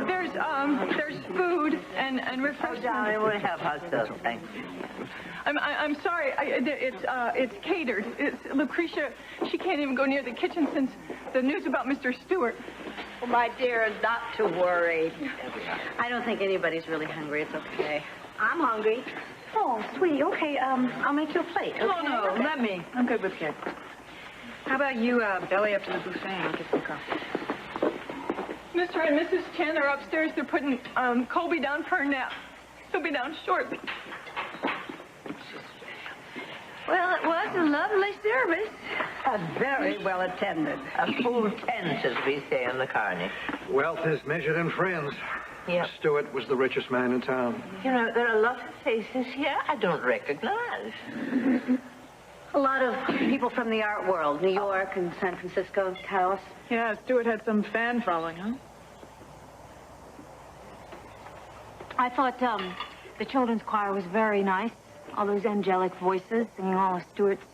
There's food and refreshments. Oh, darling, I want to have hot stuff. Thanks. I'm sorry. It's catered. It's Lucretia. She can't even go near the kitchen since the news about Mr. Stuart. Well, my dear, not to worry. I don't think anybody's really hungry. It's okay. I'm hungry. Oh, sweetie, okay, I'll make you a plate, okay? No, let me. I'm good with kids. How about you belly up to the buffet and I'll get some coffee. Mr. and Mrs. Chen are upstairs. They're putting Colby down for a nap. He'll be down shortly. Well, it was a lovely service. Very well attended. A full 10, as we say on the carney. Wealth is measured in friends. Yeah. Stuart was the richest man in town. You know, there are a lot of faces here I don't recognize. A lot of people from the art world, New York and San Francisco, Taos. Yeah, Stuart had some fan following, huh? I thought, the children's choir was very nice. All those angelic voices singing all of Stuart's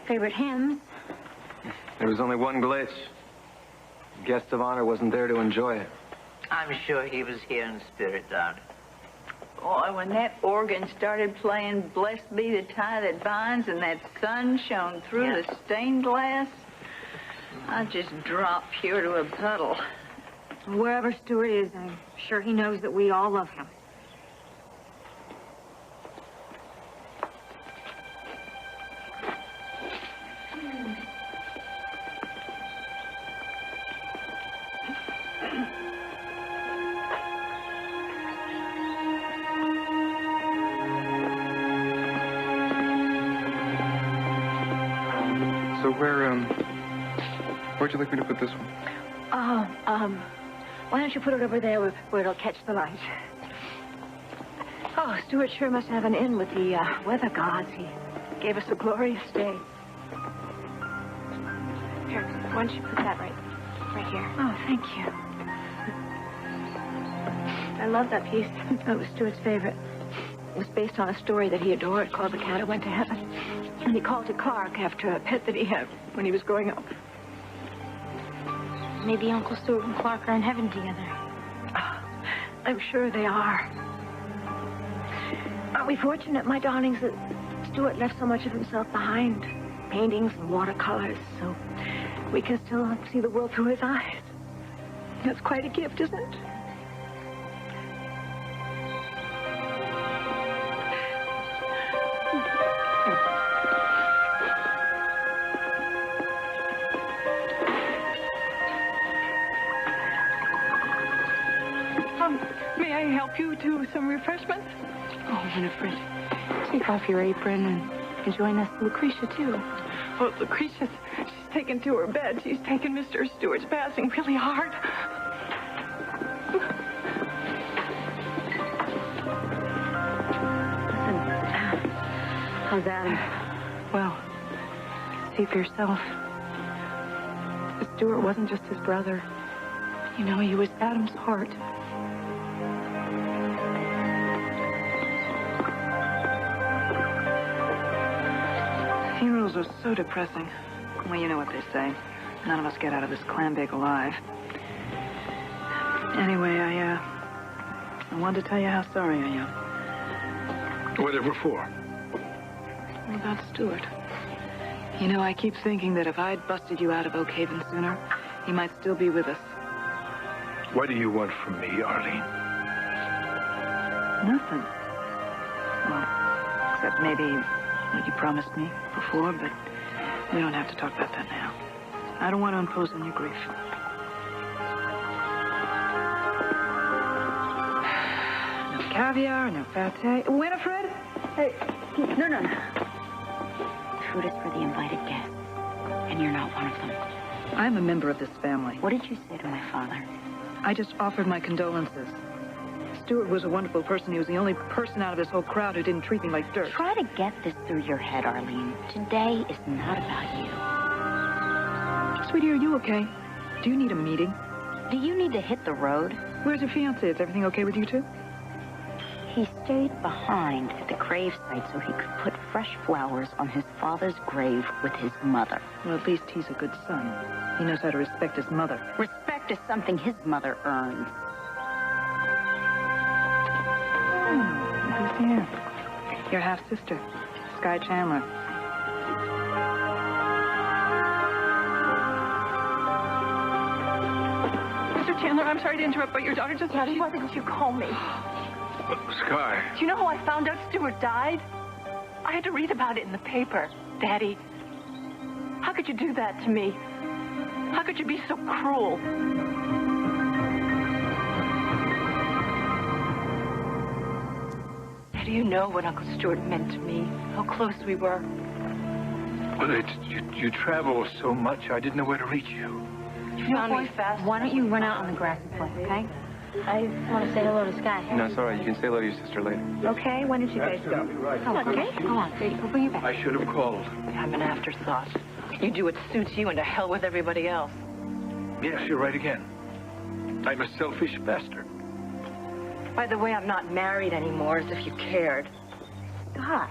favorite hymns. There was only one glitch. The guest of honor wasn't there to enjoy it. I'm sure he was here in spirit, darling. Boy, when that organ started playing Blessed Be the Tie That Binds and that sun shone through the stained glass, I just dropped here to a puddle. Wherever Stuart is, I'm sure he knows that we all love him. So where'd you like me to put this one? Why don't you put it over there where it'll catch the light? Oh, Stuart sure must have an in with the weather gods. He gave us a glorious day. Here, why don't you put that right here? Oh, thank you. I love that piece. That was Stuart's favorite. It was based on a story that he adored called The Cat Who Went to Heaven. And he called it Clark after a pet that he had when he was growing up. Maybe Uncle Stuart and Clark are in heaven together. Oh, I'm sure they are. Aren't we fortunate, my darlings, that Stuart left so much of himself behind? Paintings and watercolors, so we can still see the world through his eyes. That's quite a gift, isn't it? May I help you to some refreshments? Oh, Winifred, take off your apron and join us, Lucretia, too. Well, Lucretia's she's taken to her bed. She's taken Mr. Stuart's passing really hard. Listen, how's Adam? Well, see for yourself. Stuart wasn't just his brother. You know, he was Adam's heart. Funerals are so depressing. Well, you know what they say. None of us get out of this clam bake alive. Anyway, I wanted to tell you how sorry I am. Whatever for? About Stuart. You know, I keep thinking that if I'd busted you out of Oak Haven sooner, he might still be with us. What do you want from me, Arlene? Nothing. Well, except maybe what you promised me before, but we don't have to talk about that now. I don't want to impose on your grief. No caviar, no pate. Winifred? Hey, no. Food is for the invited guests, and you're not one of them. I'm a member of this family. What did you say to my father? I just offered my condolences. Stuart was a wonderful person. He was the only person out of this whole crowd who didn't treat me like dirt. Try to get this through your head, Arlene. Today is not about you. Sweetie, are you okay? Do you need a meeting? Do you need to hit the road? Where's your fiancé? Is everything okay with you two? He stayed behind at the gravesite so he could put fresh flowers on his father's grave with his mother. Well, at least he's a good son. He knows how to respect his mother. Respect is something his mother earned. Yeah. Your half-sister, Sky Chandler. Mr. Chandler, I'm sorry to interrupt, but your daughter just... Daddy, why didn't you call me? Sky. Do you know how I found out Stuart died? I had to read about it in the paper. Daddy, how could you do that to me? How could you be so cruel? How do you know what Uncle Stuart meant to me? How close we were? Well, you travel so much, I didn't know where to reach you. You found me fast. Why don't you run out on the grass and play, okay? I want to say hello to Sky. No, it's all right. You can say hello to your sister later. Okay, when did you guys go? Right. Oh, okay. Go on. We'll bring you back. I should have called. I'm an afterthought. You do what suits you and to hell with everybody else. Yes, you're right again. I'm a selfish bastard. By the way, I'm not married anymore, as if you cared. Sky.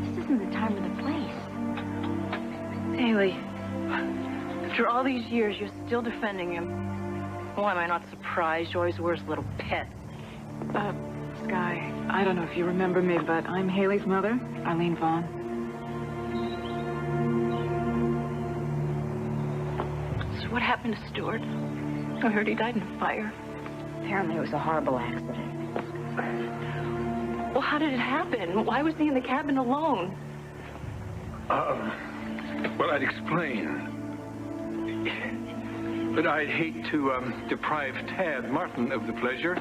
This isn't the time or the place. Haley, after all these years, you're still defending him. Why am I not surprised? You always were his little pet. Sky, I don't know if you remember me, but I'm Haley's mother, Arlene Vaughn. So what happened to Stuart? I heard he died in a fire. Apparently it was a horrible accident. Well, how did it happen? Why was he in the cabin alone? Well, I'd explain. But I'd hate to deprive Tad Martin of the pleasure.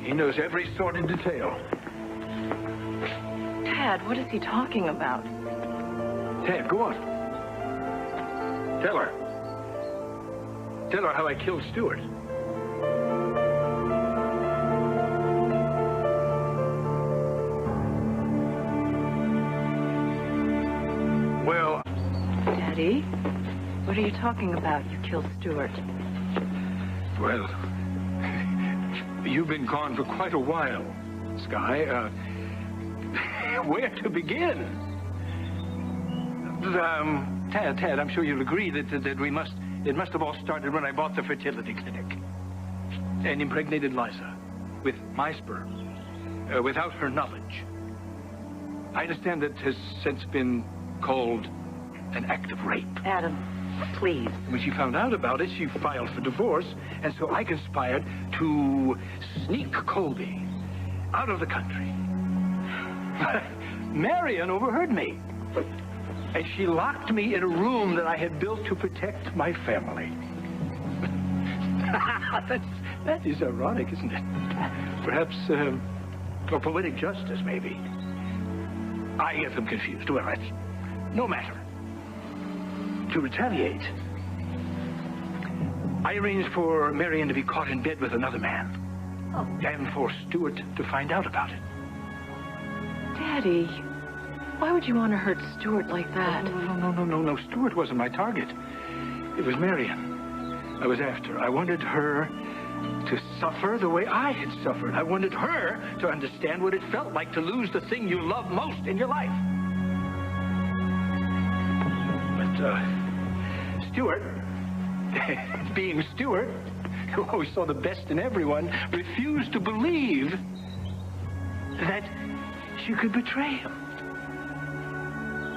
He knows every sordid detail. Tad, what is he talking about? Tad, go on. Tell her. Tell her how I killed Stuart. Well... Daddy, what are you talking about? You killed Stuart. Well, you've been gone for quite a while, Sky. Where to begin? Tad, I'm sure you'll agree that we must... It must have all started when I bought the fertility clinic and impregnated Liza with my sperm, without her knowledge. I understand that has since been called an act of rape. Adam, please. When she found out about it, she filed for divorce, and so I conspired to sneak Colby out of the country. Marion overheard me, and she locked me in a room that I had built to protect my family. That is ironic, isn't it? Perhaps, for poetic justice, maybe. I get them confused. Well, that's no matter. To retaliate, I arranged for Marion to be caught in bed with another man. Oh. And for Stuart to find out about it. Daddy, why would you want to hurt Stuart like that? No. Stuart wasn't my target. It was Marion I was after. I wanted her to suffer the way I had suffered. I wanted her to understand what it felt like to lose the thing you love most in your life. But, Stuart, being Stuart, who always saw the best in everyone, refused to believe that she could betray him.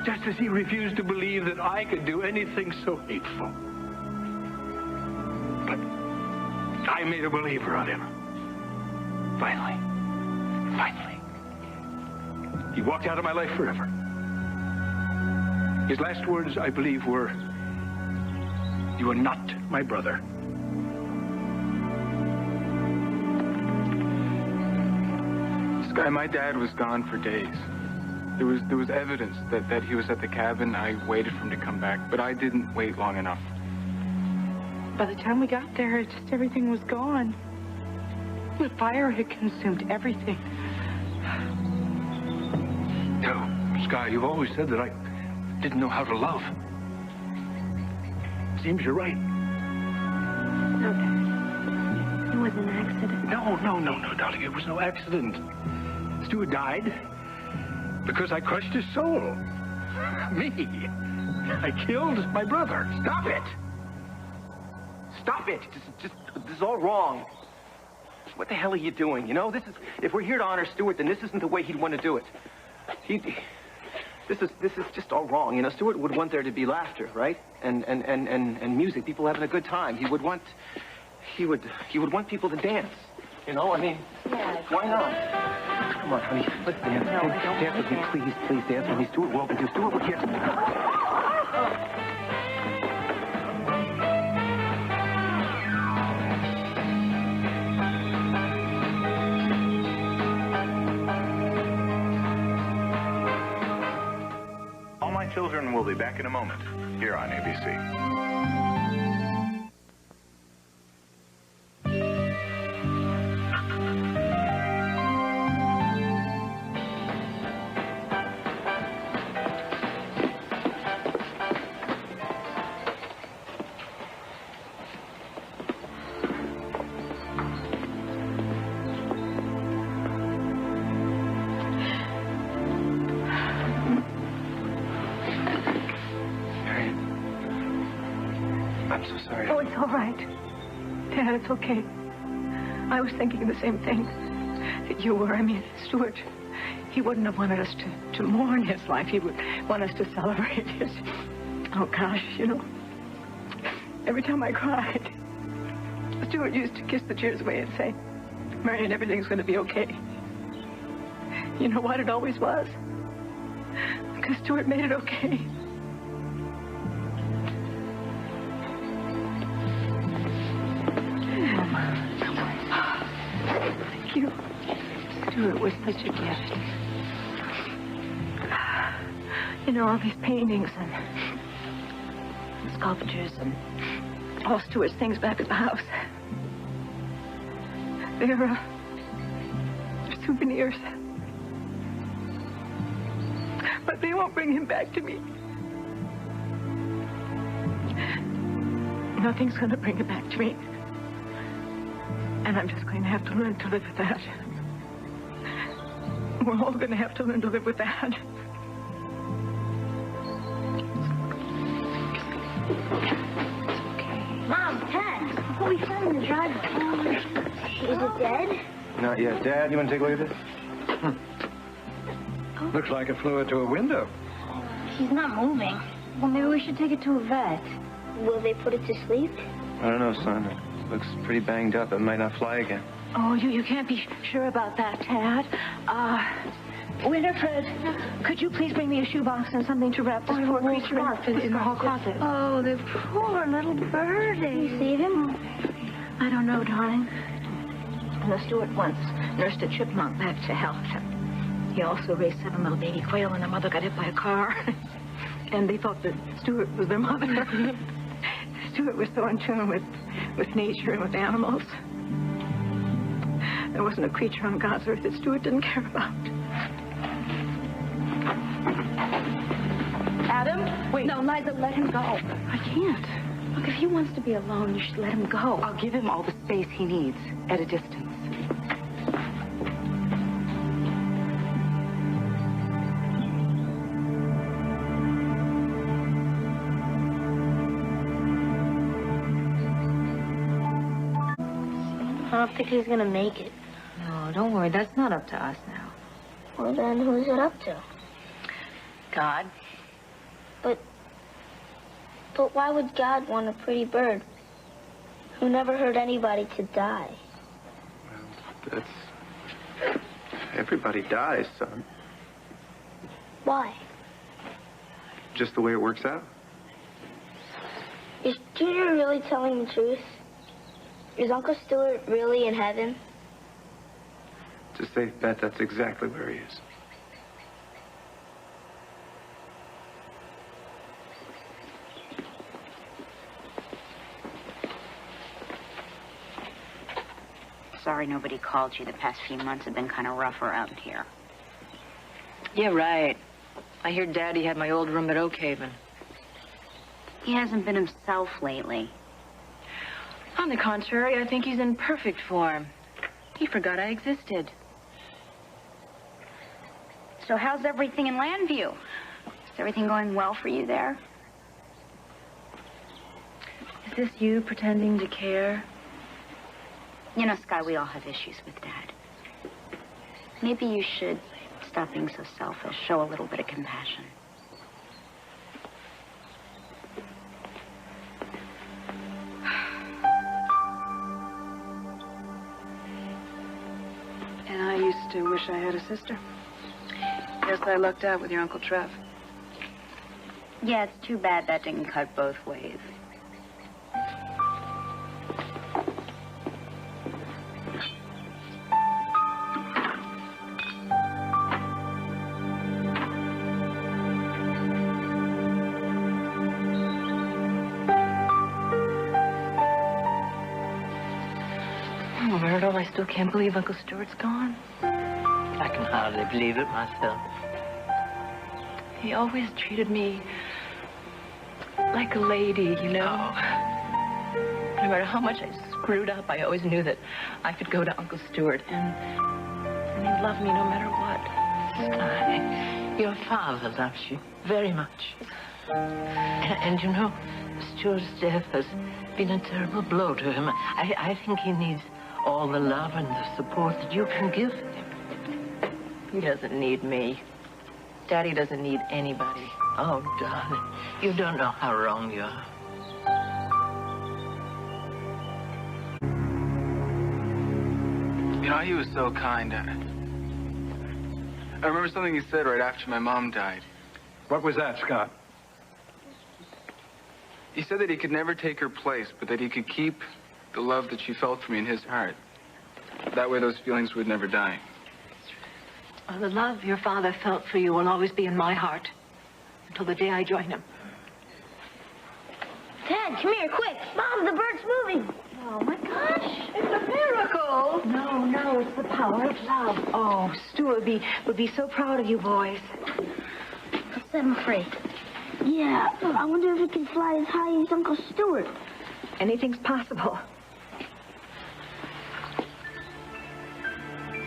Just as he refused to believe that I could do anything so hateful. But I made a believer of him. Finally. He walked out of my life forever. His last words, I believe, were, "You are not my brother." Sky, my dad was gone for days. There was evidence that he was at the cabin. I waited for him to come back, but I didn't wait long enough. By the time we got there, just everything was gone. The fire had consumed everything. No, Sky, you've always said that I didn't know how to love. Seems you're right. No, Dad. It was an accident. No, darling. It was no accident. Stuart died because I crushed his soul. Me. I killed my brother. Stop it. Stop it. This is all wrong. What the hell are you doing? You know, if we're here to honor Stuart, then this isn't the way he'd want to do it. This is just all wrong. You know, Stuart would want there to be laughter, right? And music, people having a good time. He would want people to dance. You know, I mean, why not? Come on, honey, let's dance. No, I don't dance with me, please dance with me. Stuart, welcome to Stuart. We're here. All My Children will be back in a moment, here on ABC. I'm so sorry. Oh, it's all right. Dad, it's okay. I was thinking the same thing that you were. I mean, Stuart, he wouldn't have wanted us to mourn his life. He would want us to celebrate his... Oh, gosh, you know, every time I cried, Stuart used to kiss the tears away and say, Marion, everything's going to be okay. You know what? It always was. Because Stuart made it okay. Thank you. Stuart was such a gift. You know, all these paintings and sculptures and all Stuart's things back at the house. They're souvenirs. But they won't bring him back to me. Nothing's going to bring him back to me. And I'm just going to have to learn to live with that. We're all going to have to learn to live with that. Mom, Dad, what we found in the driveway. Is it dead? Not yet. Dad, you want to take a look at this? Looks like it flew into a window. He's not moving. Well, maybe we should take it to a vet. Will they put it to sleep? I don't know, son. It looks pretty banged up. It might not fly again. Oh, you can't be sure about that, Tad. Winifred, could you please bring me a shoebox and something to wrap this poor creature in the hall closet? Oh, the poor little birdie. Can you save him? I don't know, darling. And Stuart once nursed a chipmunk back to health. He also raised 7 little baby quail when their mother got hit by a car. And they thought that Stuart was their mother. Stuart was so in tune with nature and with animals. There wasn't a creature on God's earth that Stuart didn't care about. Adam? Wait. No, Liza, let him go. I can't. Look, if he wants to be alone, you should let him go. I'll give him all the space he needs at a distance. I don't think he's gonna make it. No, don't worry. That's not up to us now. Well, then who's it up to? God. But why would God want a pretty bird who never hurt anybody to die? Well, that's... Everybody dies, son. Why? Just the way it works out. Is Junior really telling the truth? Is Uncle Stuart really in heaven? It's a safe bet that's exactly where he is. Sorry nobody called you. The past few months have been kind of rough around here. Yeah, right. I hear Daddy had my old room at Oakhaven. He hasn't been himself lately. On the contrary, I think he's in perfect form. He forgot I existed. So how's everything in Landview? Is everything going well for you there? Is this you pretending to care? You know, Sky, we all have issues with Dad. Maybe you should stop being so selfish, show a little bit of compassion. And I used to wish I had a sister. Guess I lucked out with your Uncle Trev. Yeah, it's too bad that didn't cut both ways. Oh, Myrtle, I still can't believe Uncle Stuart's gone. I can hardly believe it myself. He always treated me like a lady, you know. No matter how much I screwed up, I always knew that I could go to Uncle Stuart and he'd love me no matter what. Sky, your father loves you very much. And you know, Stuart's death has been a terrible blow to him. I think he needs all the love and the support that you can give him. He doesn't need me. Daddy doesn't need anybody. Oh, darling, you don't know how wrong you are. You know, he was so kind. I remember something he said right after my mom died. What was that, Scott? He said that he could never take her place, but that he could keep the love that she felt for me in his heart. That way those feelings would never die. The love your father felt for you will always be in my heart until the day I join him. Dad, come here, quick. Mom, the bird's moving. Oh, my gosh. It's a miracle. No, it's the power of love. Oh, Stuart would be so proud of you boys. I'm afraid. Yeah, I wonder if he can fly as high as Uncle Stuart. Anything's possible.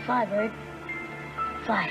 Fly, bird. Fly.